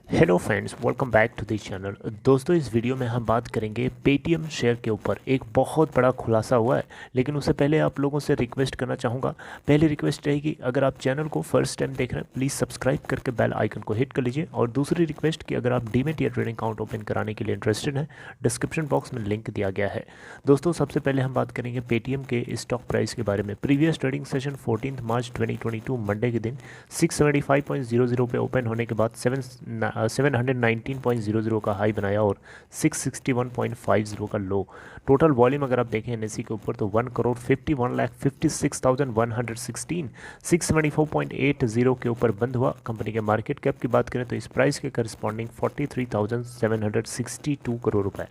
Hello friends, welcome back to the channel. दोस्तों, इस video में हम बात करेंगे पेटीएम शेयर के ऊपर। एक बहुत बड़ा खुलासा हुआ है, लेकिन उससे पहले आप लोगों से रिक्वेस्ट करना चाहूँगा। पहली रिक्वेस्ट रहेगी, अगर आप चैनल को फर्स्ट टाइम देख रहे हैं प्लीज़ सब्सक्राइब करके बेल आइकन को हिट कर लीजिए। और दूसरी रिक्वेस्ट कि अगर आप डीमेट या ट्रेडिंग अकाउंट ओपन कराने के लिए इंटरेस्टेड हैं, डिस्क्रिप्शन बॉक्स में लिंक दिया गया है। दोस्तों, सबसे पहले हम बात करेंगे पेटीएम के स्टॉक प्राइस के बारे में। प्रीवियस ट्रेडिंग सेशन 14 मार्च 2022 मंडे के दिन 675.00 पे ओपन होने के बाद 719.00 का हाई बनाया और 661.50 का लो। टोटल वॉल्यूम अगर आप देखें एनएससी के ऊपर तो 1,51,56,116 674.80 के ऊपर बंद हुआ। कंपनी के मार्केट कैप की बात करें तो इस प्राइस के करस्पॉन्डिंग 43,762 करोड़ रुपए।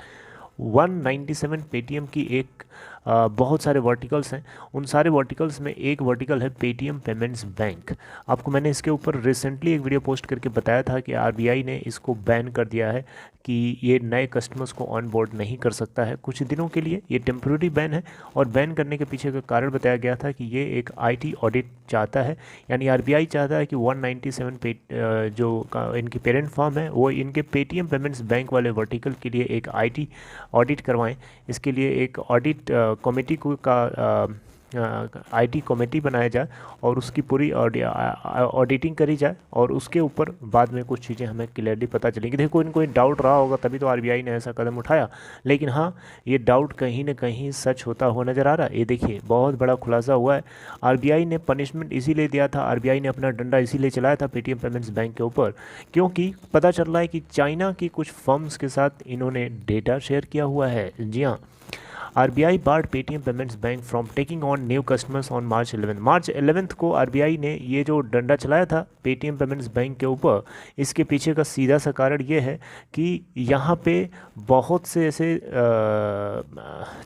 197 पेटीएम की एक बहुत सारे वर्टिकल्स हैं। उन सारे वर्टिकल्स में एक वर्टिकल है पेटीएम पेमेंट्स बैंक। आपको मैंने इसके ऊपर रिसेंटली एक वीडियो पोस्ट करके बताया था कि आरबीआई ने इसको बैन कर दिया है कि ये नए कस्टमर्स को ऑन बोर्ड नहीं कर सकता है कुछ दिनों के लिए। ये टेम्प्रेरी बैन है और बैन करने के पीछे का कारण बताया गया था कि ये एक आईटी ऑडिट चाहता है, यानी आरबीआई चाहता है कि 197 इनकी पेरेंट फर्म है वो इनके पेटीएम पेमेंट्स बैंक वाले वर्टिकल के लिए एक आईटी ऑडिट करवाएं। इसके लिए एक ऑडिट कमेटी को का आईटी कमेटी बनाया जाए और उसकी पूरी ऑडिटिंग करी जाए और उसके ऊपर बाद में कुछ चीज़ें हमें क्लियरली पता चलेंगी। देखो, इनको कोई डाउट रहा होगा तभी तो आरबीआई ने ऐसा कदम उठाया, लेकिन हाँ, ये डाउट कहीं ना कहीं सच होता हुआ नज़र आ रहा है। ये देखिए, बहुत बड़ा खुलासा हुआ है। आरबीआई ने पनिशमेंट इसीलिए दिया था, आरबीआई ने अपना डंडा इसीलिए चलाया था पेटीएम पेमेंट्स बैंक के ऊपर, क्योंकि पता चल रहा है कि चाइना की कुछ फर्म्स के साथ इन्होंने डेटा शेयर किया हुआ है। जी हाँ, RBI barred Paytm payments bank from taking on new customers on March 11। March 11 को आरबीआई ने ये जो डंडा चलाया था पेटीएम पेमेंट्स बैंक के ऊपर, इसके पीछे का सीधा सा कारण ये है कि यहाँ पे बहुत से ऐसे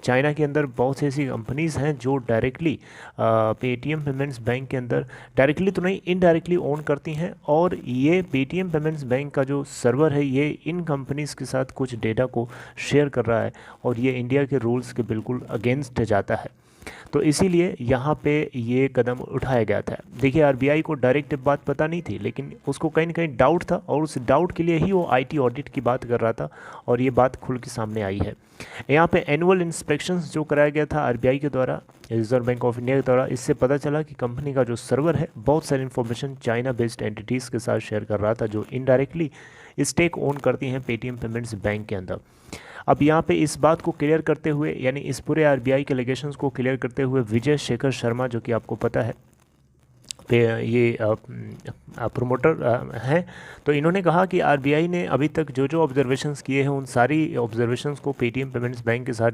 चाइना के अंदर बहुत सी ऐसी कंपनीज़ हैं जो डायरेक्टली पेटीएम पेमेंट्स बैंक के अंदर डायरेक्टली तो नहीं इनडायरेक्टली ओन करती हैं। और ये पेटीएम पेमेंट्स बैंक का जो सर्वर है ये इन कंपनीज़ के साथ कुछ डेटा को शेयर कर रहा है और ये इंडिया के रूल्स के बिल्कुल अगेंस्ट जाता है। तो इसीलिए यहाँ पे ये कदम उठाया गया था। देखिए, आरबीआई को डायरेक्ट बात पता नहीं थी, लेकिन उसको कहीं ना कहीं डाउट था और उस डाउट के लिए ही वो आईटी ऑडिट की बात कर रहा था और ये बात खुल के सामने आई है। यहाँ पे एनुअल इंस्पेक्शंस जो कराया गया था आरबीआई के द्वारा, रिजर्व बैंक ऑफ इंडिया के द्वारा, इससे पता चला कि कंपनी का जो सर्वर है बहुत सारी इन्फॉर्मेशन चाइना बेस्ड एंटिटीज़ के साथ शेयर कर रहा था जो इनडायरेक्टली स्टेक ओन करती हैं पेटीएम पेमेंट्स बैंक के अंदर। अब यहाँ पे इस बात को क्लियर करते हुए, यानी इस पूरे आरबीआई के एलिगेशंस को क्लियर करते हुए, विजय शेखर शर्मा जो कि आपको पता है ये प्रोमोटर हैं, तो इन्होंने कहा कि आरबीआई ने अभी तक जो जो ऑब्जर्वेशंस किए हैं उन सारी ऑब्जर्वेशंस को पेटीएम पेमेंट्स बैंक के साथ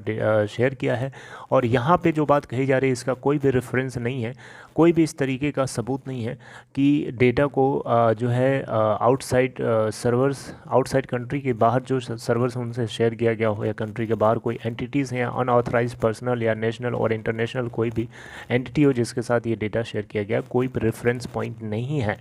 शेयर किया है। और यहाँ पे जो बात कही जा रही है इसका कोई भी रेफरेंस नहीं है, कोई भी इस तरीके का सबूत नहीं है कि डेटा को जो है आउटसाइड सर्वर्स, आउटसाइड कंट्री के बाहर जो सर्वर्स उनसे शेयर किया गया हो या कंट्री के बाहर कोई एंटिटीज़ हैं या अनऑथराइज पर्सनल या नेशनल और इंटरनेशनल कोई भी एंटिटी हो जिसके साथ ये डेटा शेयर किया गया, कोई रेफरेंस पॉइंट नहीं है।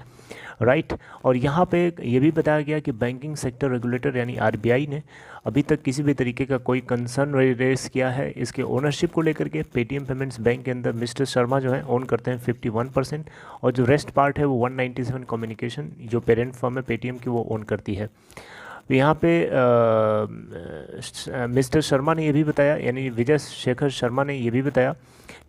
राइट। और यहाँ पे ये भी बताया गया कि बैंकिंग सेक्टर रेगुलेटर यानी आरबीआई ने अभी तक किसी भी तरीके का कोई कंसर्न रेस किया है इसके ओनरशिप को लेकर के। पेटीएम पेमेंट्स बैंक के अंदर मिस्टर शर्मा जो है ओन करते हैं 51% और जो रेस्ट पार्ट है वो 197 कम्युनिकेशन जो पेरेंट फर्म है पेटीएम की वो ओन करती है। तो यहाँ पे मिस्टर शर्मा ने ये भी बताया, यानी विजय शेखर शर्मा ने ये भी बताया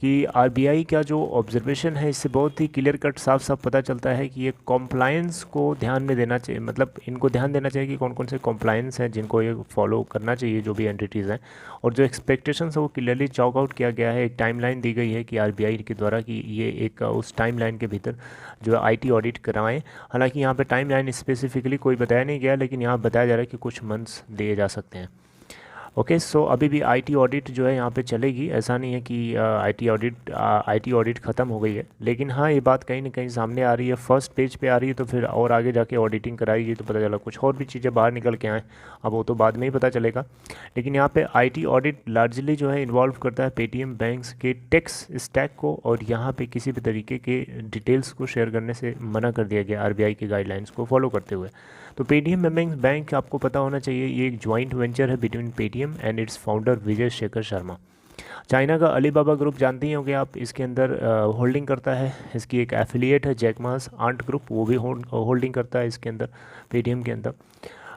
कि आरबीआई का जो ऑब्जर्वेशन है इससे बहुत ही क्लियर कट साफ साफ पता चलता है कि ये कॉम्प्लायंस को ध्यान में देना चाहिए, मतलब इनको ध्यान देना चाहिए कि कौन कौन से कॉम्प्लायंस हैं जिनको ये फॉलो करना चाहिए जो भी एंटिटीज़ हैं। और जो एक्सपेक्टेशंस है वो क्लियरली चॉक आउट किया गया है। एक टाइमलाइन दी गई है कि आरबीआई के द्वारा कि ये एक उस टाइमलाइन के भीतर जो आईटी ऑडिट कराएं। हालांकि यहाँ पे टाइमलाइन स्पेसिफिकली कोई बताया नहीं गया, लेकिन यहाँ बताया जा रहा है कि कुछ मंथ्स दिए जा सकते हैं। ओके, सो अभी भी आईटी ऑडिट जो है यहाँ पे चलेगी। ऐसा नहीं है कि आईटी ऑडिट ख़त्म हो गई है, लेकिन हाँ ये बात कहीं ना कहीं सामने आ रही है, फर्स्ट पेज पे आ रही है। तो फिर और आगे जाके ऑडिटिंग कराएगी तो पता चला कुछ और भी चीज़ें बाहर निकल के आएँ, अब वो तो बाद में ही पता चलेगा। लेकिन यहाँ पे आईटी ऑडिट लार्जली जो है इन्वॉल्व करता है पेटीएम बैंक्स के टैक्स स्टैक को, और यहाँ पे किसी भी तरीके के डिटेल्स को शेयर करने से मना कर दिया गया आरबीआई की गाइडलाइंस को फॉलो करते हुए। तो पेटीएम पेमेंट्स बैंक आपको पता होना चाहिए ये एक ज्वाइंट वेंचर है between Paytm and it's founder Vijay Shekhar Sharma. China का अलीबाबा ग्रुप जानते ही होंगे आप, इसके अंदर होल्डिंग करता है, इसकी एक एफिलिएट है जैक मास आंट ग्रुप, वो भी होल्डिंग करता है इसके अंदर, पेटीएम के अंदर,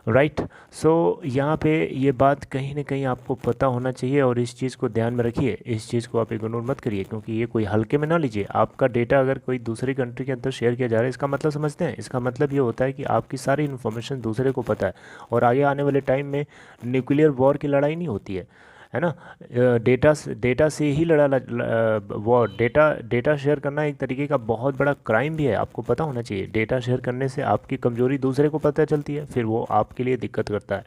राइट। सो यहाँ पे ये बात कहीं ना कहीं आपको पता होना चाहिए और इस चीज़ को ध्यान में रखिए, इस चीज़ को आप इग्नोर मत करिए, क्योंकि ये कोई हल्के में ना लीजिए। आपका डेटा अगर कोई दूसरी कंट्री के अंदर शेयर किया जा रहा है, इसका मतलब समझते हैं, इसका मतलब ये होता है कि आपकी सारी इन्फॉर्मेशन दूसरे को पता है, और आगे आने वाले टाइम में न्यूक्लियर वॉर की लड़ाई नहीं होती है ना। डेटा से ही वॉर, डेटा शेयर करना एक तरीके का बहुत बड़ा क्राइम भी है, आपको पता होना चाहिए। डेटा शेयर करने से आपकी कमजोरी दूसरे को पता चलती है, फिर वो आपके लिए दिक्कत करता है।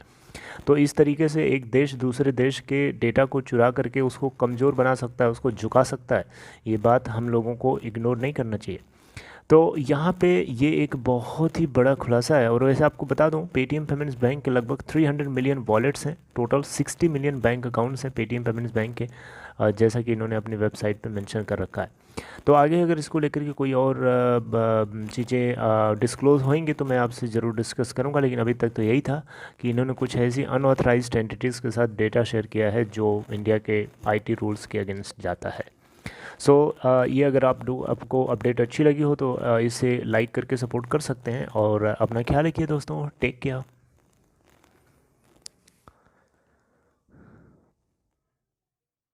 तो इस तरीके से एक देश दूसरे देश के डेटा को चुरा करके उसको कमज़ोर बना सकता है, उसको झुका सकता है। ये बात हम लोगों को इग्नोर नहीं करना चाहिए। तो यहाँ पे ये एक बहुत ही बड़ा खुलासा है। और वैसे आपको बता दूँ, पेटीएम पेमेंट्स बैंक के लगभग 300 मिलियन वॉलेट्स हैं, टोटल 60 मिलियन बैंक अकाउंट्स हैं पेटीएम पेमेंट्स बैंक के, जैसा कि इन्होंने अपनी वेबसाइट पे मेंशन कर रखा है। तो आगे अगर इसको लेकर के कोई और चीज़ें डिस्क्लोज़ होंगी तो मैं आपसे ज़रूर डिस्कस करूँगा, लेकिन अभी तक तो यही था कि इन्होंने कुछ ऐसी अनऑथराइज्ड एंटिटीज़ के साथ डेटा शेयर किया है जो इंडिया के आईटी रूल्स के अगेंस्ट जाता है। सो ये अगर आपको अपडेट अच्छी लगी हो तो इसे लाइक करके सपोर्ट कर सकते हैं, और अपना ख्याल रखिए दोस्तों, टेक केयर।